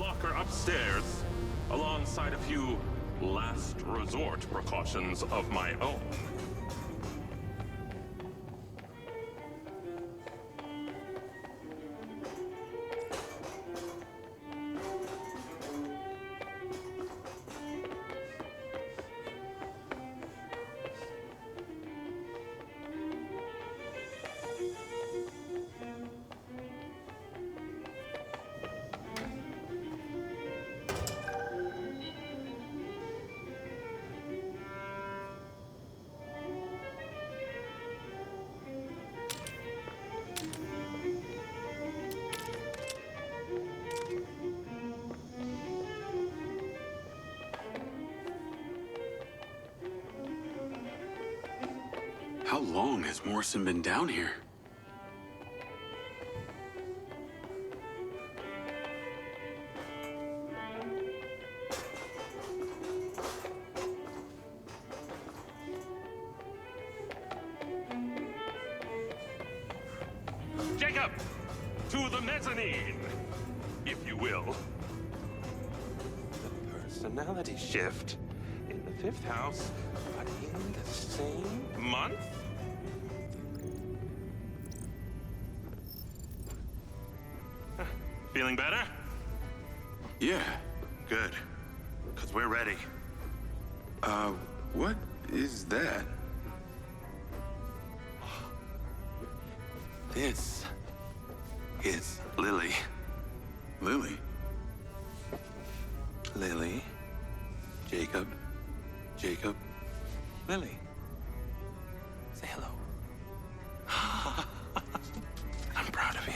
locker upstairs, alongside a few last resort precautions of my own. How long has Morrison been down here? Jacob! To the mezzanine, if you will. The personality shift in the fifth house, but in the same month? Feeling better? Yeah. Good. Because we're ready. What is that? This is Lily. Lily? Lily. Jacob. Jacob. Lily. Say hello. I'm proud of you.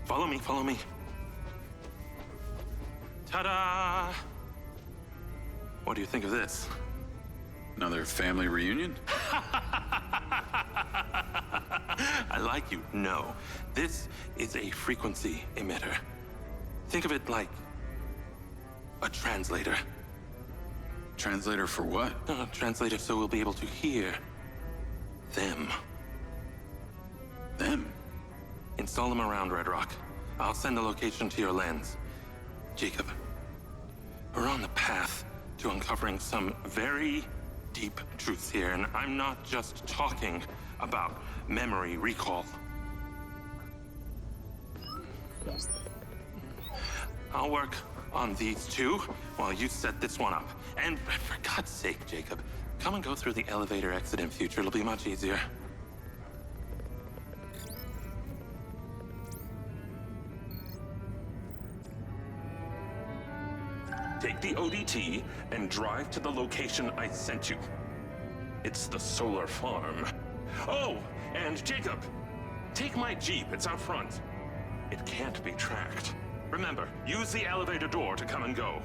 Follow me, follow me. Ta-da! What do you think of this? Another family reunion? I like you. No. This is a frequency emitter. Think of it like a translator. Translator for what? Translator so we'll be able to hear them. Them? Install them around Red Rock. I'll send a location to your lens. Jacob, we're on the path to uncovering some very deep truths here, and I'm not just talking about memory recall. I'll work on these two while you set this one up. And for God's sake, Jacob, come and go through the elevator exit in future. It'll be much easier. Take the ODT and drive to the location I sent you. It's the solar farm. Oh, and Jacob, take my Jeep. It's out front. It can't be tracked. Remember, use the elevator door to come and go.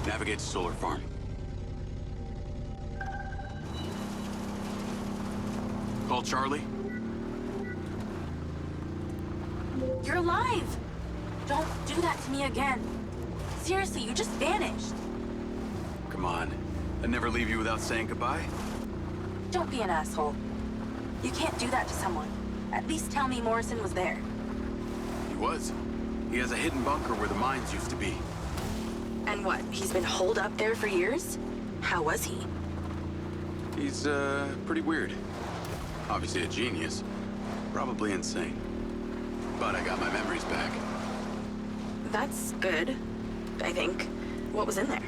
Navigate to solar farm. Call Charlie. You're alive! Don't do that to me again. Seriously, you just vanished. Come on. I'd never leave you without saying goodbye. Don't be an asshole. You can't do that to someone. At least tell me Morrison was there. He was. He has a hidden bunker where the mines used to be. And what, he's been holed up there for years? How was he? He's, pretty weird. Obviously a genius. Probably insane. But I got my memories back. That's good, I think. What was in there?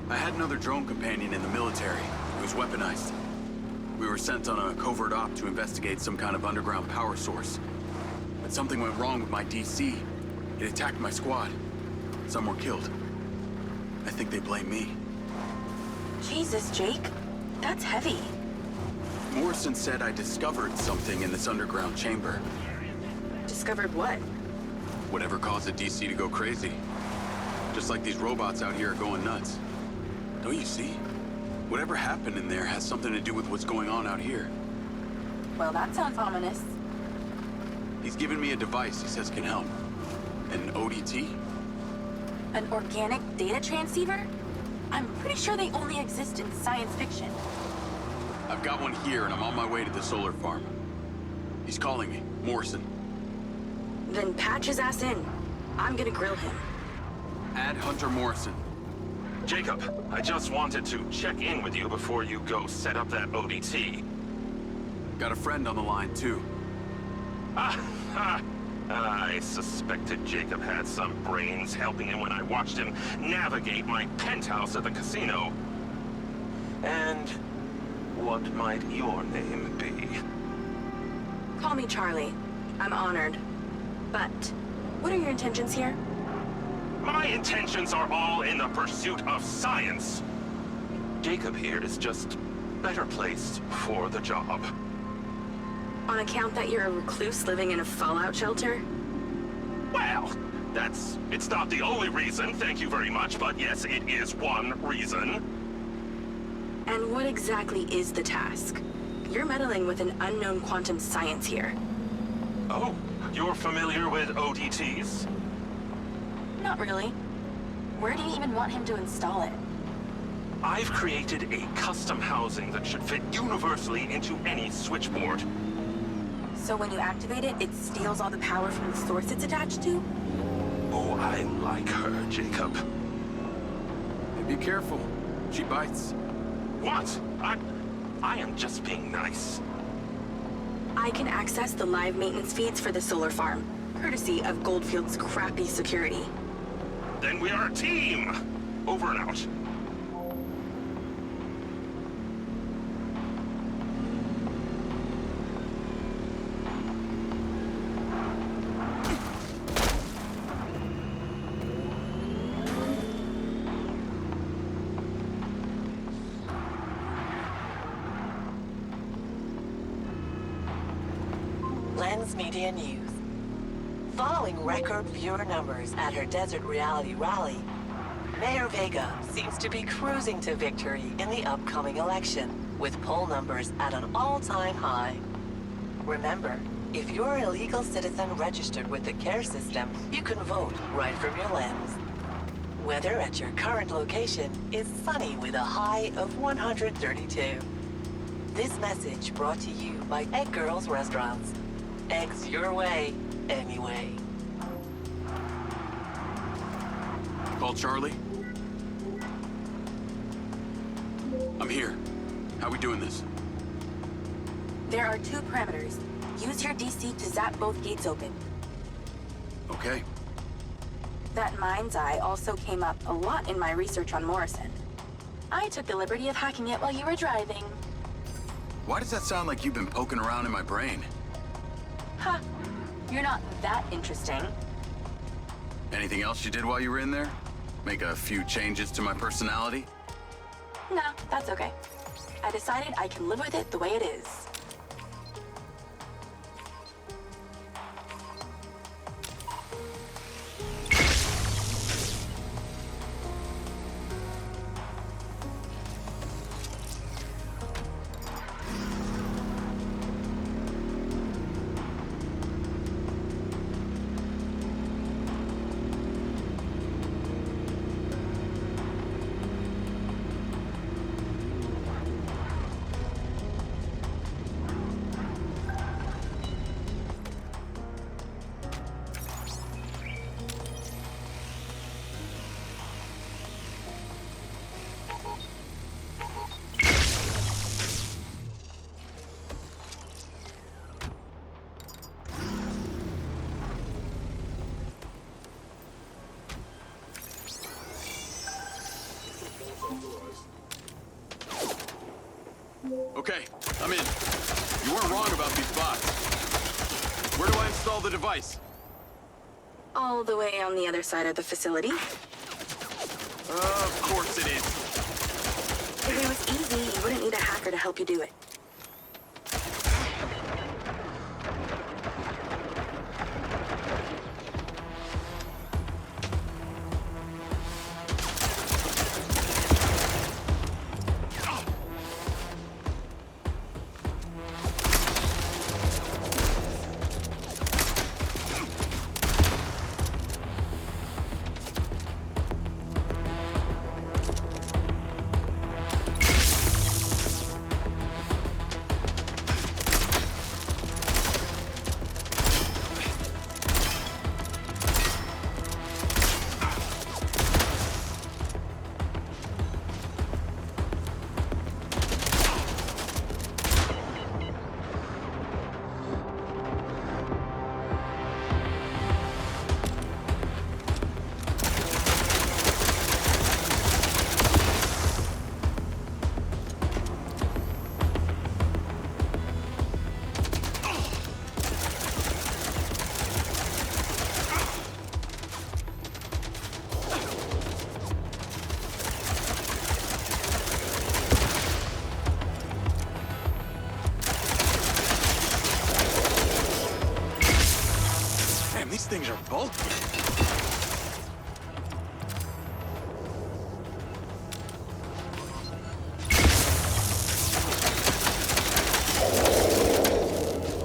I had another drone companion in the military. It was weaponized. We were sent on a covert op to investigate some kind of underground power source. But something went wrong with my DC. It attacked my squad. Some were killed. I think they blame me. Jesus, Jake. That's heavy. Morrison said I discovered something in this underground chamber. Discovered what? Whatever caused the DC to go crazy. Just like these robots out here are going nuts. Don't you see? Whatever happened in there has something to do with what's going on out here. Well, that sounds ominous. He's given me a device he says can help. An ODT? An organic data transceiver? I'm pretty sure they only exist in science fiction. I've got one here and I'm on my way to the solar farm. He's calling me, Morrison. Then patch his ass in. I'm gonna grill him. Add Hunter Morrison. Jacob, I just wanted to check in with you before you go set up that ODT. Got a friend on the line, too. I suspected Jacob had some brains helping him when I watched him navigate my penthouse at the casino. And what might your name be? Call me Charlie. I'm honored. But, what are your intentions here? My intentions are all in the pursuit of science. Jacob here is just better placed for the job. On account that you're a recluse living in a fallout shelter? Well, it's not the only reason, thank you very much, but yes, it is one reason. And what exactly is the task? You're meddling with an unknown quantum science here. Oh, you're familiar with ODTs? Not really. Where do you even want him to install it? I've created a custom housing that should fit universally into any switchboard. So when you activate it, it steals all the power from the source it's attached to? Oh, I like her, Jacob. Hey, be careful. She bites. What? I am just being nice. I can access the live maintenance feeds for the solar farm, courtesy of Goldfield's crappy security. Then we are a team! Over and out. Lens Media News. Following record viewer numbers at her Desert Reality rally, Mayor Vega seems to be cruising to victory in the upcoming election, with poll numbers at an all-time high. Remember, if you're a legal citizen registered with the CARE system, you can vote right from your lens. Weather at your current location is sunny with a high of 132. This message brought to you by Egg Girls Restaurants. Eggs your way, anyway. Call Charlie? I'm here. How we doing this? There are two parameters. Use your DC to zap both gates open. Okay. That Mindseye also came up a lot in my research on Morrison. I took the liberty of hacking it while you were driving. Why does that sound like you've been poking around in my brain? Ha! You're not that interesting. Anything else you did while you were in there? Make a few changes to my personality? No, that's okay. I decided I can live with it the way it is. Okay, I'm in. You weren't wrong about these bots. Where do I install the device? All the way on the other side of the facility. Of course it is. If it was easy, you wouldn't need a hacker to help you do it. These things are bulky.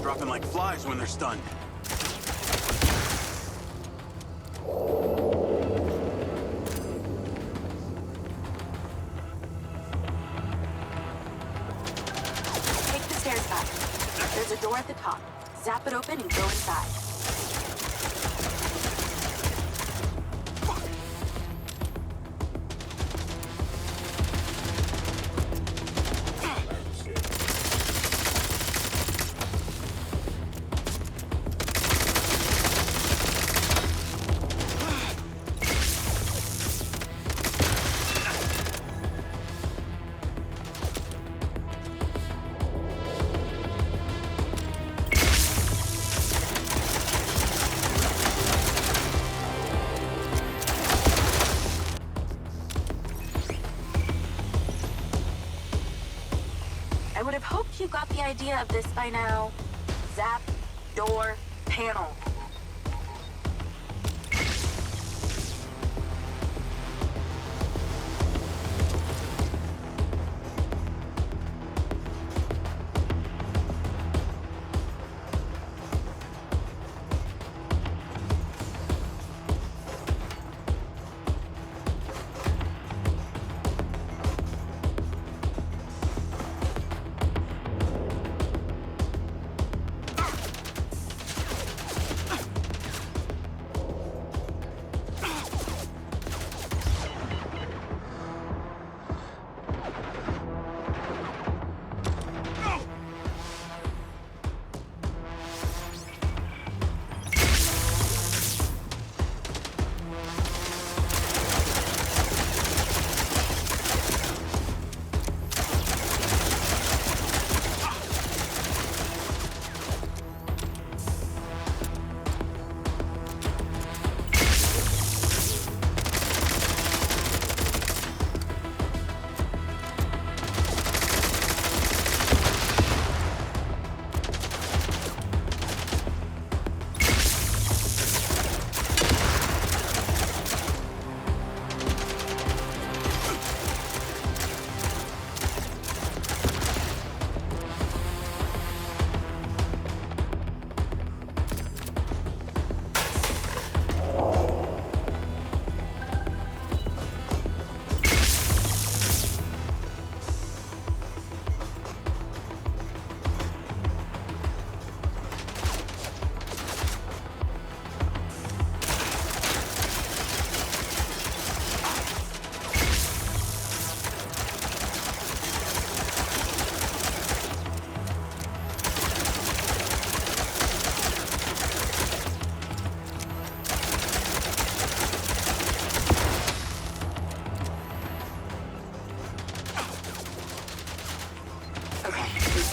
Dropping like flies when they're stunned. Take the stairs back. There's a door at the top. Zap it open and go inside. I would have hoped you got the idea of this by now. Zap, door, panel.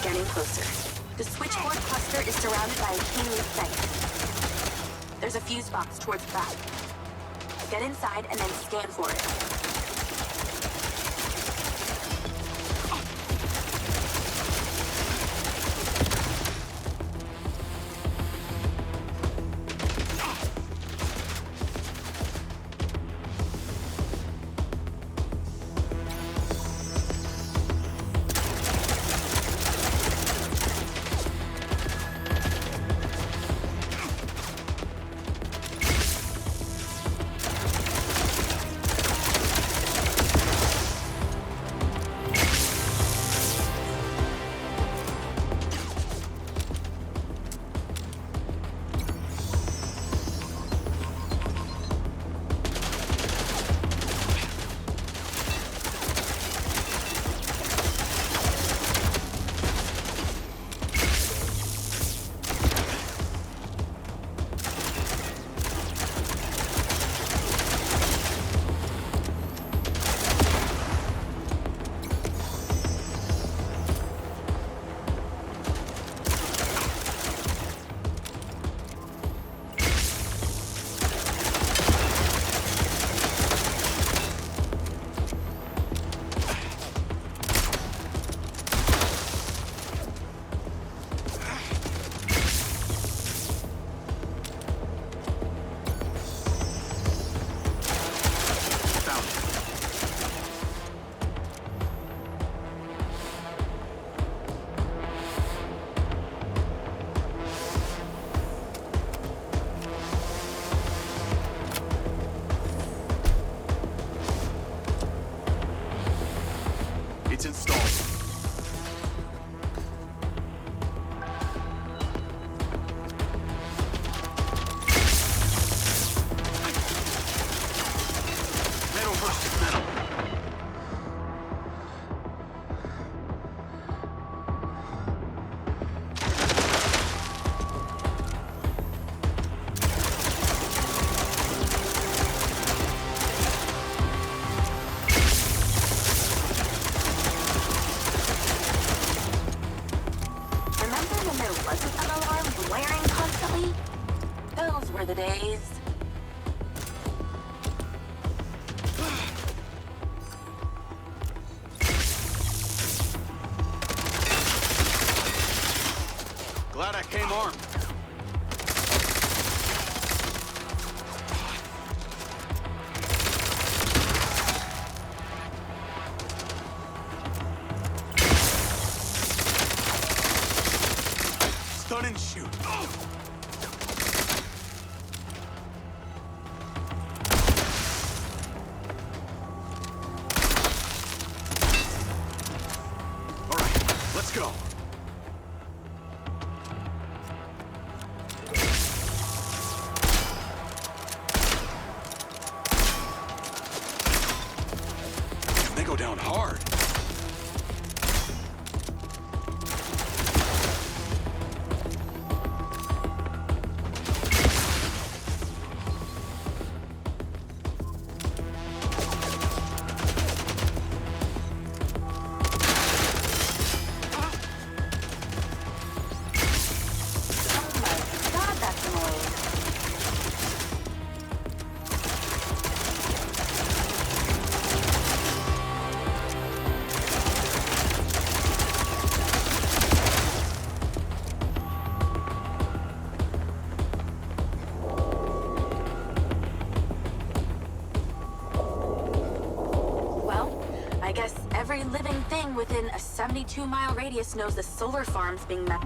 getting closer. The switchboard cluster is surrounded by a chain-link fence. There's a fuse box towards the back. Get inside and then scan for it. It's installed. Metal versus metal. Wasn't an alarm blaring constantly? Those were the days. Glad I came armed. Stun and shoot. All right, let's go. They go down hard. I guess every living thing within a 72-mile radius knows the solar farm's being met.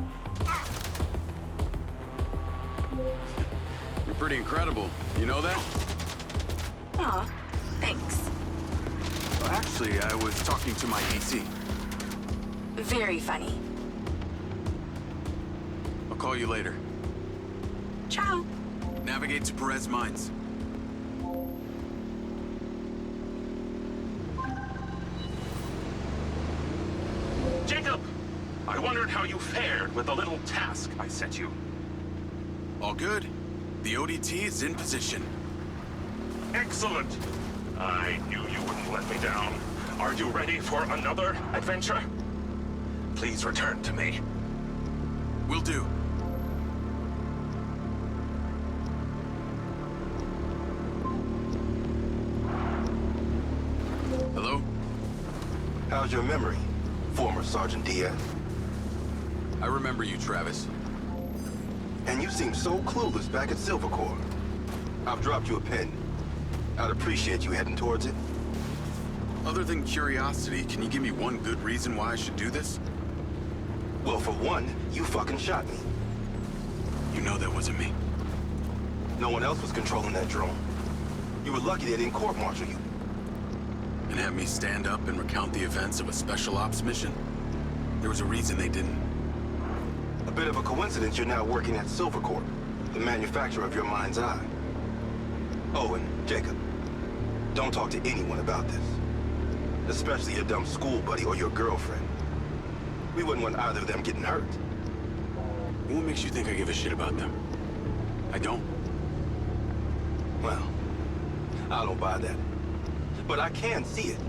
You're pretty incredible. You know that? Aw, thanks. Well, actually, I was talking to my DC. Very funny. I'll call you later. Ciao. Navigate to Perez Mines. Jacob! I wondered how you fared with the little task I sent you. All good. The ODT is in position. Excellent! I knew you wouldn't let me down. Are you ready for another adventure? Please return to me. Will do. Hello? How's your memory, former Sergeant Diaz? I remember you, Travis. And you seem so clueless back at Silver Corps. I've dropped you a pin. I'd appreciate you heading towards it. Other than curiosity, can you give me one good reason why I should do this? Well, for one, you fucking shot me. You know that wasn't me. No one else was controlling that drone. You were lucky they didn't court-martial you. And have me stand up and recount the events of a special ops mission? There was a reason they didn't. A bit of a coincidence you're now working at Silver Corp, the manufacturer of your Mindseye. Oh, and Jacob, don't talk to anyone about this. Especially your dumb school buddy or your girlfriend. We wouldn't want either of them getting hurt. What makes you think I give a shit about them? I don't. Well, I don't buy that. But I can see it.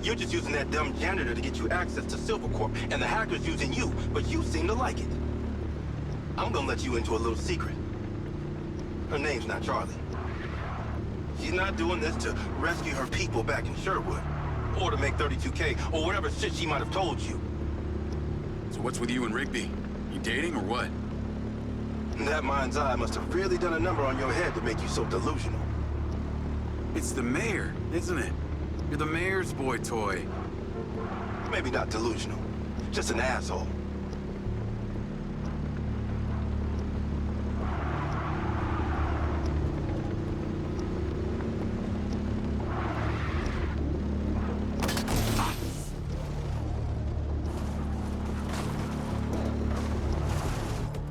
You're just using that dumb janitor to get you access to Silver Corp, and the hacker's using you, but you seem to like it. I'm gonna let you into a little secret. Her name's not Charlie. She's not doing this to rescue her people back in Sherwood, or to make 32K, or whatever shit she might have told you. So what's with you and Rigby? You dating or what? That mind's eye must have really done a number on your head to make you so delusional. It's the mayor, isn't it? You're the mayor's boy toy. Maybe not delusional, just an asshole.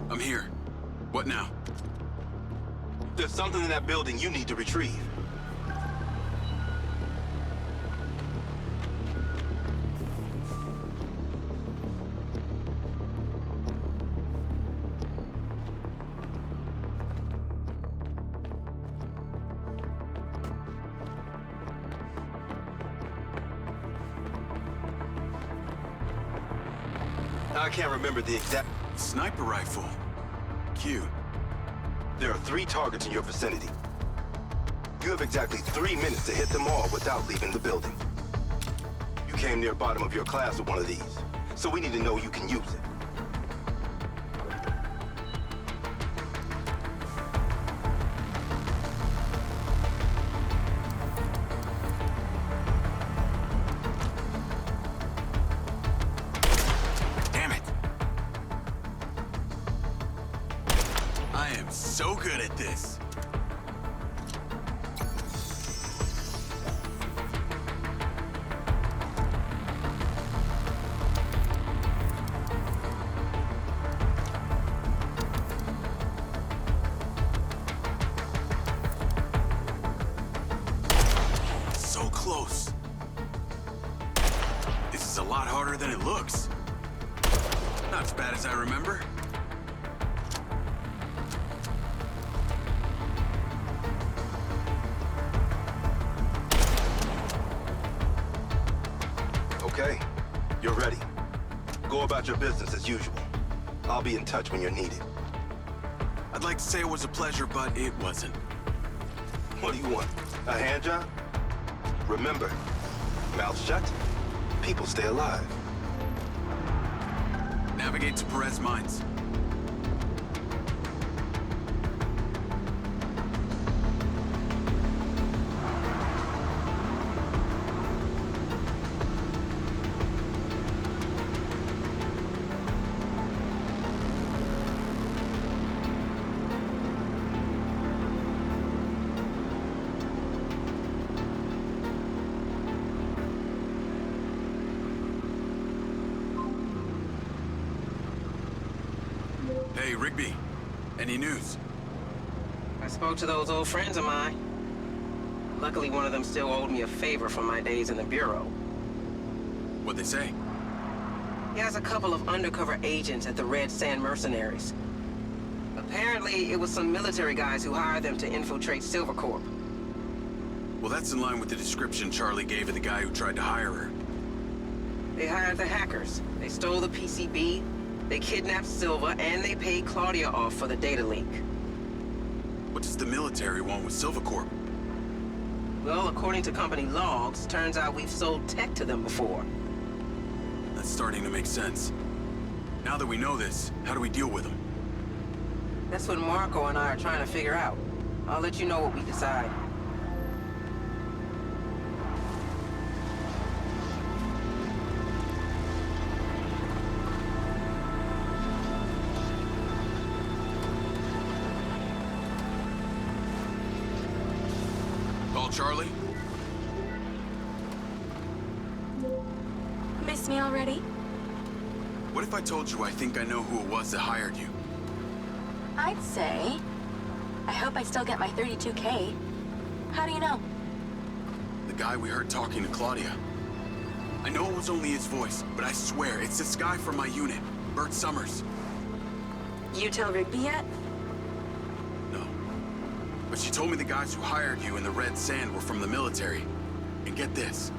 I'm here. What now? There's something in that building you need to retrieve. I can't remember the exact... Sniper rifle. Cute. There are 3 targets in your vicinity. You have exactly 3 minutes to hit them all without leaving the building. You came near bottom of your class with one of these, so we need to know you can use it. I am so good at this. So close. This is a lot harder than it looks. Not as bad as I remember. Okay, you're ready. Go about your business as usual. I'll be in touch when you're needed. I'd like to say it was a pleasure, but it wasn't. What do you want? A hand job? Remember, mouth shut, people stay alive. Navigate to Perez Mines. Hey, Rigby. Any news? I spoke to those old friends of mine. Luckily, one of them still owed me a favor from my days in the Bureau. What'd they say? He has a couple of undercover agents at the Red Sand Mercenaries. Apparently, it was some military guys who hired them to infiltrate Silver Corp. Well, that's in line with the description Charlie gave of the guy who tried to hire her. They hired the hackers. They stole the PCB, they kidnapped Silva, and they paid Claudia off for the data leak. What does the military want with Silva Corp? Well, according to company logs, turns out we've sold tech to them before. That's starting to make sense. Now that we know this, how do we deal with them? That's what Marco and I are trying to figure out. I'll let you know what we decide. Call Charlie? Miss me already? What if I told you I think I know who it was that hired you? I'd say... I hope I still get my 32K. How do you know? The guy we heard talking to Claudia. I know it was only his voice, but I swear it's this guy from my unit, Bert Summers. You tell Rigby yet? No. But she told me the guys who hired you in the Red Sand were from the military. And get this.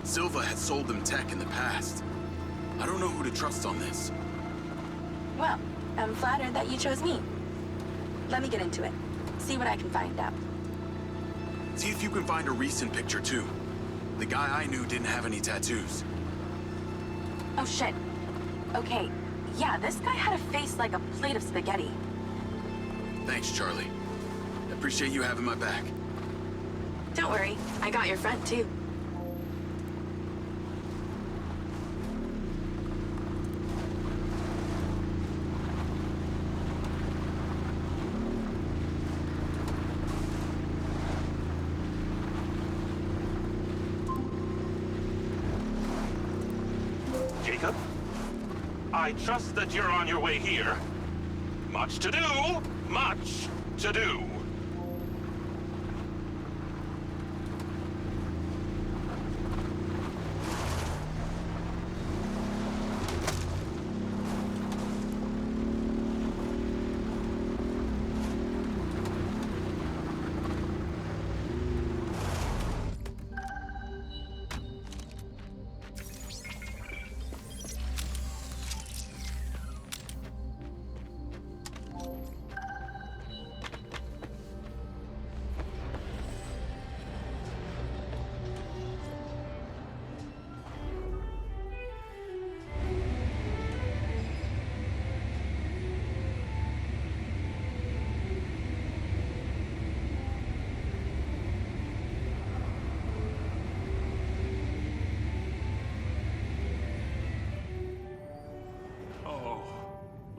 Silva had sold them tech in the past. I don't know who to trust on this. Well, I'm flattered that you chose me. Let me get into it. See what I can find out. See if you can find a recent picture, too. The guy I knew didn't have any tattoos. Oh, shit. Okay, yeah, this guy had a face like a plate of spaghetti. Thanks, Charlie. I appreciate you having my back. Don't worry, I got your friend, too. Jacob? I trust that you're on your way here. Much to do! Much to do!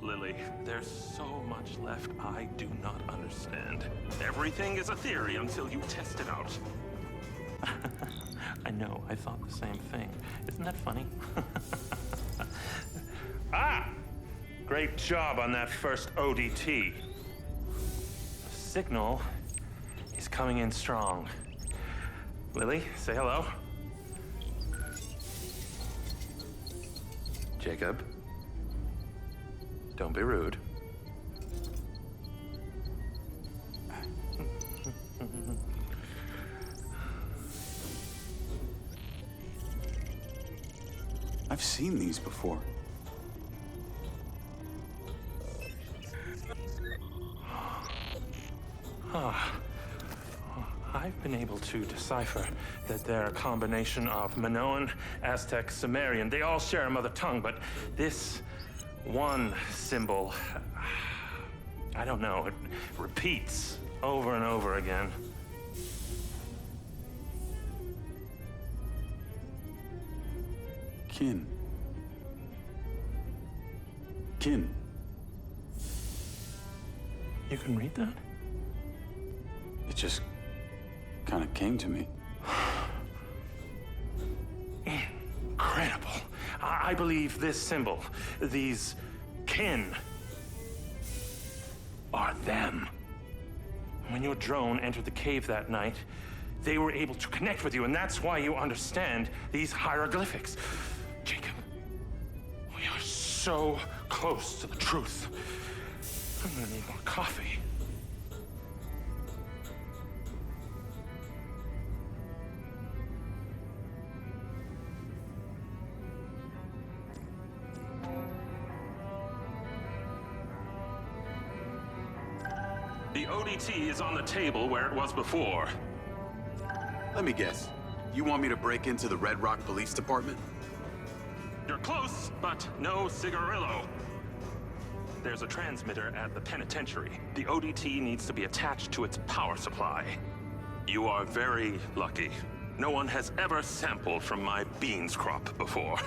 Lily, there's so much left I do not understand. Everything is a theory until you test it out. I know, I thought the same thing. Isn't that funny? Ah! Great job on that first ODT. The signal is coming in strong. Lily, say hello. Jacob. Don't be rude. I've seen these before. I've been able to decipher that they're a combination of Minoan, Aztec, Sumerian. They all share a mother tongue, but this one symbol, I don't know, it repeats over and over again. Kin. Kin. You can read that? It just kind of came to me. Incredible. I believe this symbol, these kin, are them. When your drone entered the cave that night, they were able to connect with you, and that's why you understand these hieroglyphics. Jacob, we are so close to the truth. I'm gonna need more coffee. The ODT is on the table where it was before. Let me guess. You want me to break into the Red Rock Police Department? You're close, but no cigarillo. There's a transmitter at the penitentiary. The ODT needs to be attached to its power supply. You are very lucky. No one has ever sampled from my beans crop before.